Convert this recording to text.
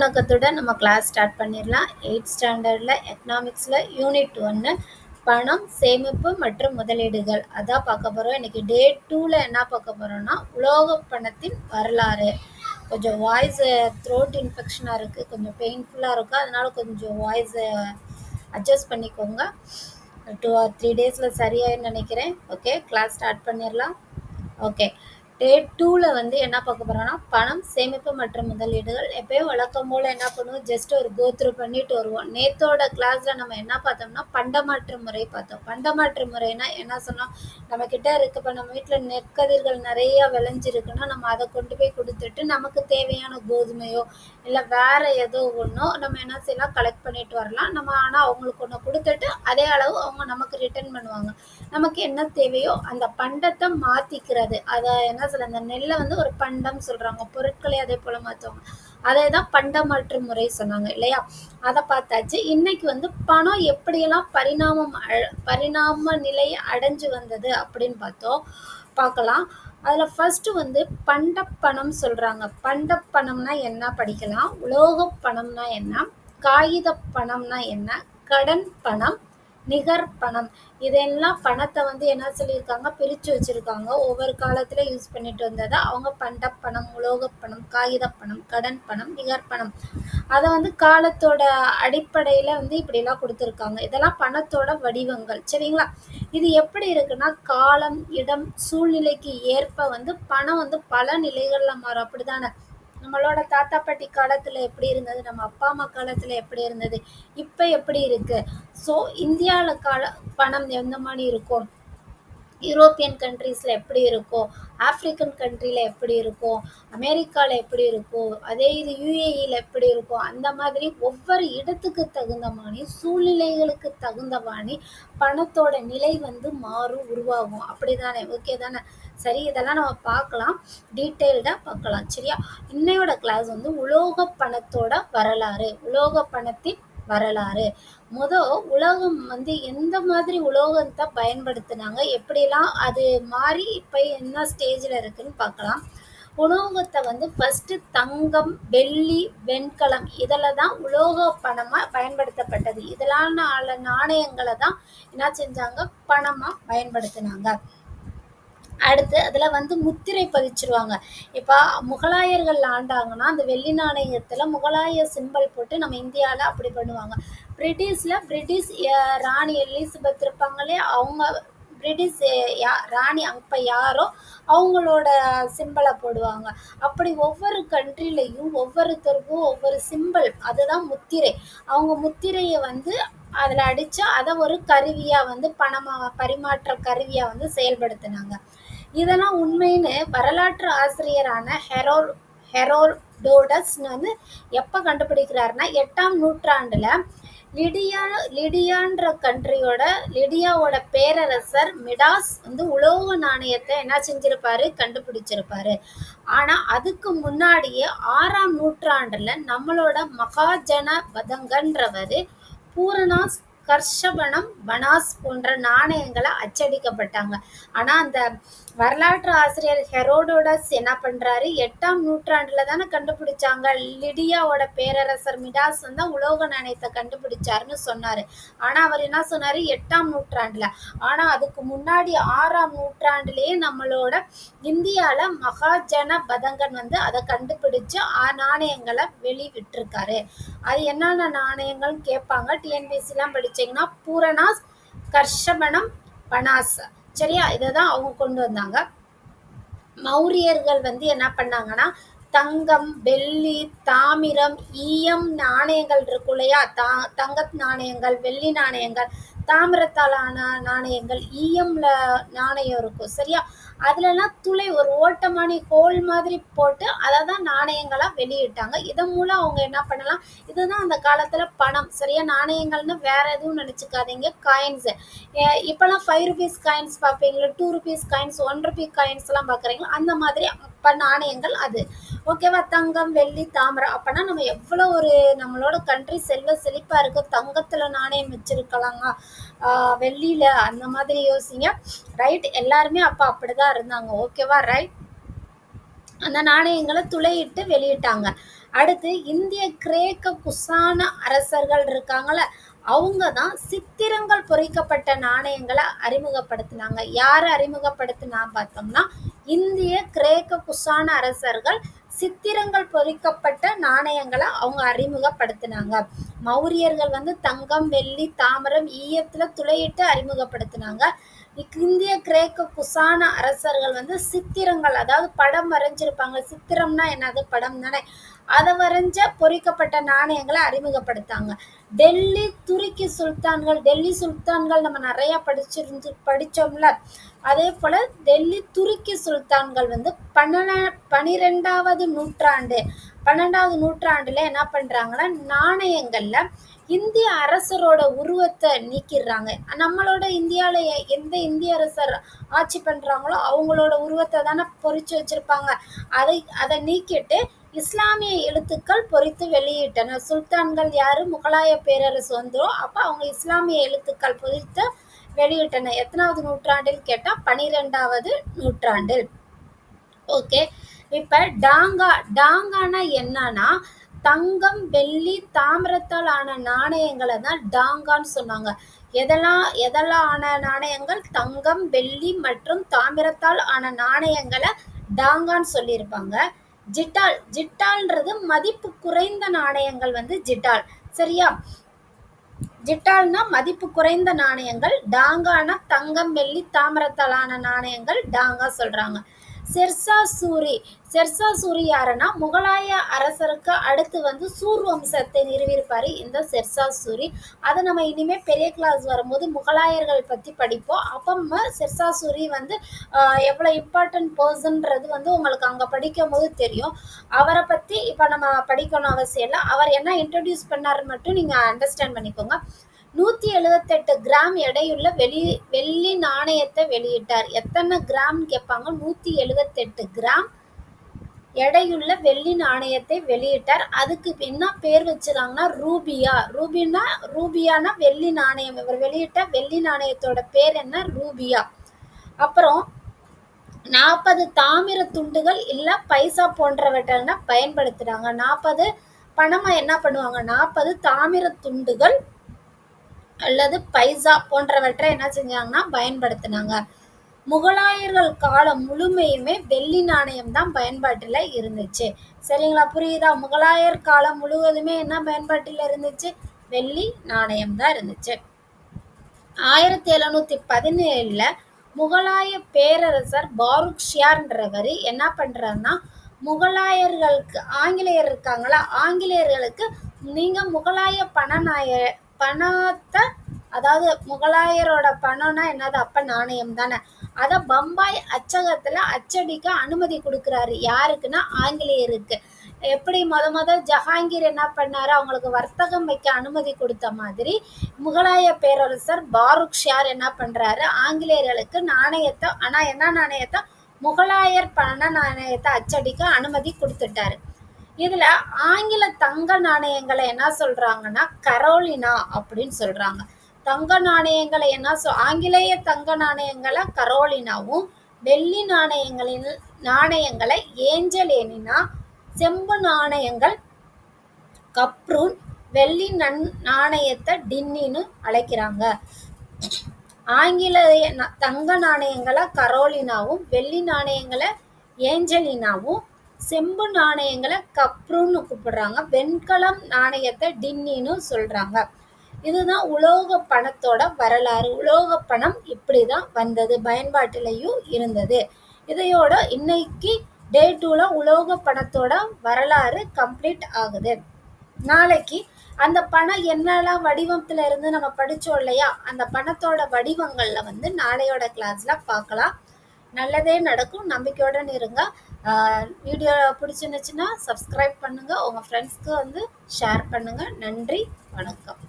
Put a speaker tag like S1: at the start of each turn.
S1: வணக்கத்துடன் நம்ம class start பண்ணிடலாம். 8th ஸ்டாண்டர்டில் எக்கனாமிக்ஸில் யூனிட் 1 பணம், சேமிப்பு மற்றும் முதலீடுகள் அதான் பார்க்க போகிறோம். இன்றைக்கி டே 2ல் என்ன பார்க்க போகிறோம்னா உலோக பணத்தின் வரலாறு. கொஞ்சம் வாய்ஸ் த்ரோட் இன்ஃபெக்ஷனாக இருக்குது, கொஞ்சம் பெயின்ஃபுல்லாக இருக்குது, அதனால் கொஞ்சம் வாய்ஸை அட்ஜஸ்ட் பண்ணிக்கோங்க. 2 or 3 டேஸில் சரியாயின்னு நினைக்கிறேன். ஓகே, கிளாஸ் ஸ்டார்ட் பண்ணிடலாம். ஓகே, டே 2ல் வந்து என்ன பார்க்க போகிறோம்னா பணம், சேமிப்பு மற்றும் முதலீடுகள். எப்பயும் வழக்கம் போல் என்ன பண்ணுவோம், ஜஸ்ட் ஒரு கோத்ரூ பண்ணிட்டு வருவோம். நேத்தோட கிளாஸில் நம்ம என்ன பார்த்தோம்னா பண்டமாற்று முறை பார்த்தோம். பண்டமாற்று முறைனா என்ன சொன்னோம், நம்மக்கிட்ட இருக்க இப்போ நம்ம வீட்டில் நெற்கதிர்கள் நிறையா விளைஞ்சிருக்குன்னா நம்ம அதை கொண்டு போய் கொடுத்துட்டு நமக்கு தேவையான கோதுமையோ இல்லை வேறு ஏதோ ஒன்றோ நம்ம என்ன செய்யலாம், கலெக்ட் பண்ணிட்டு வரலாம். நம்ம ஆனால் அவங்களுக்கு ஒன்று கொடுத்துட்டு அதே அளவு அவங்க நமக்கு ரிட்டர்ன் பண்ணுவாங்க. நமக்கு என்ன தேவையோ அந்த பண்டத்தை மாற்றிக்கிறது, அதை என்ன சொல்ல, அந்த நெல்லை வந்து ஒரு பண்டம் சொல்கிறாங்க, பொருட்களை அதே போல் மாற்றுவாங்க. அதே தான் பண்டமாற்று முறை சொன்னாங்க இல்லையா. அதை பார்த்தாச்சு. இன்னைக்கு வந்து பணம் எப்படியெல்லாம் பரிணாம நிலையை அடைஞ்சு வந்தது அப்படின்னு பார்க்கலாம். அதில் ஃபர்ஸ்ட் வந்து பண்டப்பணம் சொல்கிறாங்க. பண்டப்பணம்னா என்ன படிக்கலாம், உலோக பணம்னா என்ன, காகித பணம்னா என்ன, கடன் பணம், நிகர் பணம், இதெல்லாம் பணத்தை வந்து என்ன சொல்லியிருக்காங்க, பிரித்து வச்சுருக்காங்க. ஒவ்வொரு காலத்தில் யூஸ் பண்ணிட்டு வந்ததை அவங்க பண்டப்பணம், உலோகப்பணம், காகித பணம், கடன் பணம், நிகர் பணம், அதை வந்து காலத்தோட அடிப்படையில் வந்து இப்படிலாம் கொடுத்துருக்காங்க. இதெல்லாம் பணத்தோட வடிவங்கள். சரிங்களா. இது எப்படி இருக்குன்னா காலம், இடம், சூழ்நிலைக்கு ஏற்ப வந்து பணம் வந்து பல நிலைகளில் மாறும். அப்படிதானே, நம்மளோட தாத்தா பாட்டி காலத்தில் எப்படி இருந்தது, நம்ம அப்பா அம்மா காலத்தில் எப்படி இருந்தது, இப்போ எப்படி இருக்குது. ஸோ இந்தியாவில் பணம் எந்த மாதிரி இருக்கும், யூரோப்பியன் கண்ட்ரீஸில் எப்படி இருக்கும், ஆப்ரிக்கன் கண்ட்ரியில் எப்படி இருக்கும், அமெரிக்காவில் எப்படி இருக்கும், அதே இது யுஏஇயில் எப்படி இருக்கும், அந்த மாதிரி ஒவ்வொரு இடத்துக்கு தகுந்த மாதிரி, சூழ்நிலைகளுக்கு தகுந்த மாதிரி பணத்தோட நிலை வந்து மாறும், உருவாகும். அப்படி தானே, ஓகே தானே. சரி, இதெல்லாம் நம்ம பார்க்கலாம், டீட்டெயில்டாக பார்க்கலாம். சரியா. இன்னையோட கிளாஸ் வந்து உலோக பணத்தோட வரலாறு, உலோக பணத்தின் வரலாறு. உலகம் வந்து எந்த மாதிரி உலோகத்தை பயன்படுத்தினாங்க, எப்படிலாம் அது மாறி இப்போ என்ன ஸ்டேஜில் இருக்குன்னு பார்க்கலாம். உலோகத்தை வந்து ஃபர்ஸ்ட் தங்கம், வெள்ளி, வெண்கலம் இதில் தான் உலோக பணமாக பயன்படுத்தப்பட்டது. இதெல்லாம் நாணயங்களை தான் என்ன செஞ்சாங்க, பணமாக பயன்படுத்தினாங்க. அடுத்து அதில் வந்து முத்திரை பதிச்சிருவாங்க. இப்போ முகலாயர்கள் ஆண்டாங்கன்னா அந்த வெள்ளி நாணயத்தில் முகலாய சிம்பல் போட்டு நம்ம இந்தியாவில் அப்படி பண்ணுவாங்க. பிரிட்டிஷ் ராணி எலிசபெத் இருப்பாங்களே, அவங்க பிரிட்டிஷ் ராணி அப்போ யாரோ அவங்களோட சிம்பலை போடுவாங்க. அப்படி ஒவ்வொரு கண்ட்ரிலையும் ஒவ்வொருத்தருக்கும் ஒவ்வொரு சிம்பல், அதுதான் முத்திரை. அவங்க முத்திரையை வந்து அதில் அடித்து அதை ஒரு கருவியாக வந்து பணமாக பரிமாற்ற கருவியாக வந்து செயல்படுத்தினாங்க. இதெல்லாம் உண்மைன்னு வரலாற்று ஆசிரியரான ஹெரோடோட்டஸ் வந்து எப்போ கண்டுபிடிக்கிறாருன்னா 8ஆம் நூற்றாண்டில் லிடியான்ற கண்ட்ரியோட லிடியாவோட பேரரசர் மிடாஸ் வந்து உலோக நாணயத்தை என்ன செஞ்சிருப்பாரு, கண்டுபிடிச்சிருப்பாரு. ஆனால் அதுக்கு முன்னாடியே 6ஆம் நூற்றாண்டில் நம்மளோட மகாஜன பதங்கன்றவர் பூரணாஸ், கர்ஷபணம், பனாஸ் போன்ற நாணயங்களை அச்சடிக்கப்பட்டாங்க. ஆனால் அந்த வரலாற்று ஆசிரியர் ஹெரோடோடஸ் என்ன பண்ணுறாரு, 8ஆம் நூற்றாண்டில் தானே கண்டுபிடிச்சாங்க. லிடியாவோட பேரரசர் மிடாஸ் வந்து உலோக நாணயத்தை கண்டுபிடிச்சாருன்னு சொன்னார். ஆனால் அவர் என்ன சொன்னார், 8ஆம் நூற்றாண்டில். ஆனால் அதுக்கு முன்னாடி 6ஆம் நூற்றாண்டிலேயே நம்மளோட இந்தியாவில் மகாஜன பதங்கன் வந்து அதை கண்டுபிடிச்சு நாணயங்களை வெளிவிட்டிருக்காரு. அது என்னென்ன நாணயங்கள்னு கேட்பாங்க, டிஎன்பிஎஸ்சிலாம் படிச்சிங்கன்னா பூரணாஸ், கர்ஷபணம், பனாஸ். சரியா, இதை தான் அவங்க கொண்டு வந்தாங்க. மௌரியர்கள் வந்து என்ன பண்ணாங்கன்னா தங்கம், வெள்ளி, தாமிரம், ஈயம் நாணயங்கள் இருக்கும் இல்லையா, தங்க நாணயங்கள், வெள்ளி நாணயங்கள், தாமிரத்தாலான நாணயங்கள், ஈயம்ல நாணயம் இருக்கும். சரியா, அதுலலாம் துளை ஒரு ஓட்டமானி ஹோல் மாதிரி போட்டு அதை தான் நாணயங்களாக வெளியிட்டாங்க. இதன் மூலம் அவங்க என்ன பண்ணலாம், இதுதான் அந்த காலத்தில் பணம். சரியா, நாணயங்கள்னு வேற எதுவும் நினச்சிக்காதீங்க. காயின்ஸு இப்போலாம் 5 rupees காயின்ஸ் பார்ப்பீங்களா, 2 rupees காயின்ஸ், 1 rupee காயின்ஸ்லாம் பார்க்குறீங்களா, அந்த மாதிரி அப்போ நாணயங்கள் அது. ஓகேவா. தங்கம், வெள்ளி, தாமிரம், அப்போனா நம்ம எவ்வளோ ஒரு நம்மளோட கண்ட்ரி செல்வ செழிப்பாக இருக்குது, தங்கத்தில் நாணயம் வச்சுருக்கலாங்க, வெள்ளியில், அந்த மாதிரி யோசிங்க. ரைட், எல்லாருமே அப்போ அப்படிதான் இருந்தாங்க. ஓகேவா. ரைட், அந்த நாணயங்களை துளையிட்டு வெளியிட்டாங்க. அடுத்து இந்திய கிரேக்க குசான அரசர்கள் இருக்காங்கள, அவங்க தான் சித்திரங்கள் பொறிக்கப்பட்ட நாணயங்களை அறிமுகப்படுத்தினாங்க. யார் அறிமுகப்படுத்தினா பார்த்தோம்னா இந்திய கிரேக்க குசான அரசர்கள் சித்திரங்கள் பொறிக்கப்பட்ட நாணயங்களை அவங்க அறிமுகப்படுத்தினாங்க. மௌரியர்கள் வந்து தங்கம், வெள்ளி, தாமிரம், ஈயத்துல துளையிட்டு அறிமுகப்படுத்தினாங்க. இந்திய கிரேக்க குசான அரசர்கள் வந்து சித்திரங்கள், அதாவது படம் வரைஞ்சிருப்பாங்க. சித்திரம்னா என்னது? படம் தானே. அதை வரைஞ்ச பொறிக்கப்பட்ட நாணயங்களை அறிமுகப்படுத்தாங்க. டெல்லி துருக்கி சுல்தான்கள், டெல்லி சுல்தான்கள் நம்ம நிறைய படிச்சோம்ல. அதே போல டெல்லி துருக்கி சுல்தான்கள் வந்து 12வது நூற்றாண்டுல என்ன பண்றாங்கன்னா நாணயங்கள்ல இந்திய அரசரோட உருவத்தை நீக்கிடுறாங்க. நம்மளோட இந்தியால எந்த இந்திய அரசர் ஆட்சி பண்றாங்களோ அவங்களோட உருவத்தை தானே பொறிச்சு வச்சிருப்பாங்க. அதை நீக்கிட்டு இஸ்லாமிய எழுத்துக்கள் பொறித்து வெளியிட்டனர். சுல்தான்கள் யாரு? முகலாய பேரரசு வந்துடும். அப்ப அவங்க இஸ்லாமிய எழுத்துக்கள் பொறித்து வெளியிட்டனர். எத்தனாவது நூற்றாண்டில் கேட்டா 12வது நூற்றாண்டில். ஓகே, இப்ப டாங்கானா என்னன்னா தங்கம், வெள்ளி, தாமிரத்தால் ஆன நாணயங்களை தான் டாங்கான்னு சொன்னாங்க. எதெல்லாம் ஆன நாணயங்கள்? தங்கம், வெள்ளி மற்றும் தாமிரத்தால் ஆன நாணயங்களை டாங்கான்னு சொல்லியிருப்பாங்க. ஜிட்டால்ன்றது மதிப்பு குறைந்த நாணயங்கள் வந்து ஜிட்டால். சரியா? ஜிட்டால்னா மதிப்பு குறைந்த நாணயங்கள், டாங்கானா தங்கம், வெள்ளி, தாமிரத்தாலான நாணயங்கள் டாங்கா சொல்றாங்க. ஷெர்ஷா சூரி யாருன்னா முகலாய அரசருக்கு அடுத்து வந்து சூர் வம்சத்தை நிறுவியிருப்பாரு இந்த ஷெர்ஷா சூரி. அதை நம்ம இனிமே பெரிய கிளாஸ் வரும்போது முகலாயர்கள் பத்தி படிப்போம். அப்ப ஷெர்ஷா சூரி வந்து எவ்வளவு இம்பார்ட்டன்ட் பர்சன்றது வந்து உங்களுக்கு அங்க படிக்கும் போது தெரியும். அவரை பத்தி இப்ப நம்ம படிக்கணும் அவசியம் இல்லை. அவர் என்ன இன்ட்ரடியூஸ் பண்ணாருன்னு மட்டும் நீங்க அண்டர்ஸ்டாண்ட் பண்ணிக்கோங்க. 178 கிராம் எடையுள்ள வெள்ளி நாணயத்தை வெளியிட்டார். எத்தனை கிராம் கேட்பாங்க? 178 கிராம் எடையுள்ள வெள்ளி நாணயத்தை வெளியிட்டார். அதுக்கு என்ன பேர் வச்சிருக்காங்கன்னா ரூபியானா வெள்ளி நாணயம். இவர் வெளியிட்ட வெள்ளி நாணயத்தோட பேர் என்ன? ரூபியா. அப்புறம் 40 தாமிர துண்டுகள் இல்ல பைசா போன்றவற்றை பயன்படுத்துறாங்க. 40 பணமா என்ன பண்ணுவாங்க? 40 தாமிர துண்டுகள் அல்லது பைசா போன்றவற்றை என்ன செஞ்சாங்கன்னா பயன்படுத்தினாங்க. முகலாயர்கள் காலம் முழுமையுமே வெள்ளி நாணயம் தான் பயன்பாட்டுல இருந்துச்சு. சரிங்களா? புரியுதா? முகலாயர் காலம் முழுவதுமே என்ன பயன்பாட்டில் இருந்துச்சு? வெள்ளி நாணயம் தான் இருந்துச்சு. 1717 முகலாய பேரரசர் பாருக்ஷியார்ன்றவர் என்ன பண்றாருன்னா முகலாயர்களுக்கு, ஆங்கிலேயர் இருக்காங்களா, ஆங்கிலேயர்களுக்கு நீங்க முகலாய பணத்தை, அதாவது முகலாயரோட பணம்னா என்னது? அப்ப நாணயம் தானே. அத பம்பாய் அச்சகத்துல அச்சடிக்க அனுமதி கொடுக்கிறாரு. யாருக்குன்னா ஆங்கிலேயருக்கு. எப்படி முத ஜஹாங்கீர் என்ன பண்ணாரு? அவங்களுக்கு வர்த்தகம் வைக்க அனுமதி கொடுத்த மாதிரி முகலாய பேரரசர் பாருக்ஷியார் என்ன பண்றாரு? ஆங்கிலேயர்களுக்கு நாணயத்தை, ஆனா என்ன நாணயத்தை? முகலாயர் பண நாணயத்தை அச்சடிக்க அனுமதி கொடுத்துட்டாரு. இதுல ஆங்கில தங்க நாணயங்களை என்ன சொல்றாங்கன்னா கரோலினா அப்படின்னு சொல்றாங்க. தங்க நாணயங்களை என்ன ஆங்கிலேய தங்க நாணயங்களை கரோலினாவும், வெள்ளி நாணயங்களை ஏஞ்சலேனினா, செம்பு நாணயங்கள் கப்ரூன், வெள்ளி நாணயத்தை டின்னின்னு அழைக்கிறாங்க. ஆங்கிலேய தங்க நாணயங்களை கரோலினாவும், வெள்ளி நாணயங்களை ஏஞ்சலினாவும், செம்பு நாணயங்களை கப்ரூன்னு கூப்பிடுறாங்க. வெண்கலம் நாணயத்தை டின்னின்னு சொல்றாங்க. இதுதான் உலோக பணத்தோட வரலாறு. உலோக பணம் இப்படிதான் வந்தது, பயன்பாட்டிலையும் இருந்தது. இதையோட இன்னைக்கு டே 2ல உலோக பணத்தோட வரலாறு கம்ப்ளீட் ஆகுது. நாளைக்கு அந்த பணம் என்னெல்லாம் வடிவத்துல இருந்து நம்ம படிச்சோம் இல்லையா, அந்த பணத்தோட வடிவங்கள்ல வந்து நாளையோட கிளாஸ்ல பார்க்கலாம். நல்லதே நடக்கும், நம்பிக்கையோட இருங்க. வீடியோ பிடிச்சிருந்துச்சுன்னா சப்ஸ்கிரைப் பண்ணுங்க, உங்க ஃப்ரெண்ட்ஸ்க்கு வந்து ஷேர் பண்ணுங்க. நன்றி, வணக்கம்.